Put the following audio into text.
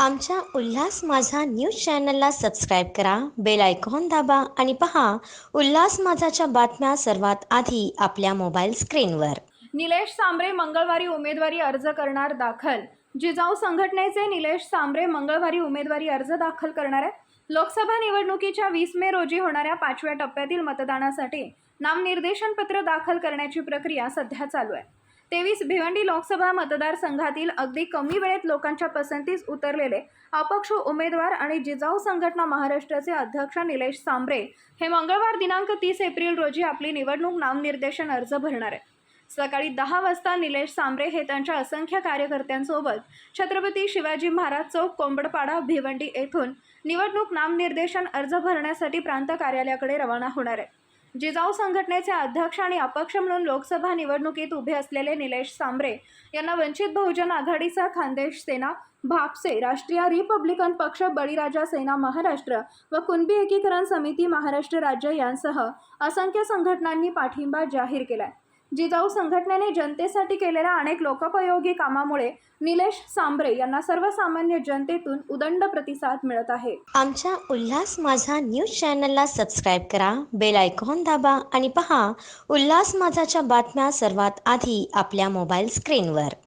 आमच्या उल्हास माझा न्यूज चॅनलला सबस्क्राईब करा, बेल आयकॉन दाबा आणि पहा उल्हास माझाच्या बातम्या सर्वात आधी आपल्या मोबाईल स्क्रीनवर। निलेश सांबरे मंगळवारी उमेदवारी अर्ज करणार दाखल। जिजाऊ संघटनेचे निलेश सांबरे मंगळवारी उमेदवारी अर्ज दाखल करणार आहेत। लोकसभा निवडणुकीच्या 20 मे रोजी होणाऱ्या 5व्या टप्प्यातील मतदानासाठी नामनिर्देशन पत्र दाखल करण्याची प्रक्रिया सध्या चालू आहे। 23 भिवंडी लोकसभा मतदारसंघातील अगदी कमी वेळेत लोकांच्या पसंतीस उतरलेले अपक्ष उमेदवार आणि जिजाऊ संघटना महाराष्ट्राचे अध्यक्ष निलेश सांबरे हे मंगळवार दिनांक 30 एप्रिल रोजी आपली निवडणूक नामनिर्देशन अर्ज भरणार आहेत। सकाळी 10 वाजता निलेश सांबरे हे त्यांच्या असंख्य कार्यकर्त्यांसोबत छत्रपती शिवाजी महाराज चौक कोंबडपाडा भिवंडी येथून निवडणूक नामनिर्देशन अर्ज भरण्यासाठी प्रांत कार्यालयाकडे रवाना होणार आहे। जिजाऊ संघटनेचे अध्यक्ष आणि अपक्ष म्हणून लोकसभा निवडणुकीत उभे असलेले निलेश सांबरे यांना वंचित बहुजन आघाडीचा खानदेश सेना, भापसे, राष्ट्रीय रिपब्लिकन पक्ष, बळीराजा सेना महाराष्ट्र व कुणबी एकीकरण समिती महाराष्ट्र राज्य यांसह असंख्य संघटनांनी पाठिंबा जाहीर केलाय। जिजाऊ संघटनेने जनतेसाठी केलेल्या अनेक लोकोपयोगी कामामुळे निलेश सांबरे यांना सर्वसामान्य जनतेतून उदंड प्रतिसाद मिळत आहे। आमच्या उल्हास माझा न्यूज चॅनलला सबस्क्राईब करा, बेल आयकॉन दाबा आणि पहा उल्हास माझाच्या बातम्या सर्वात आधी आपल्या मोबाईल स्क्रीनवर।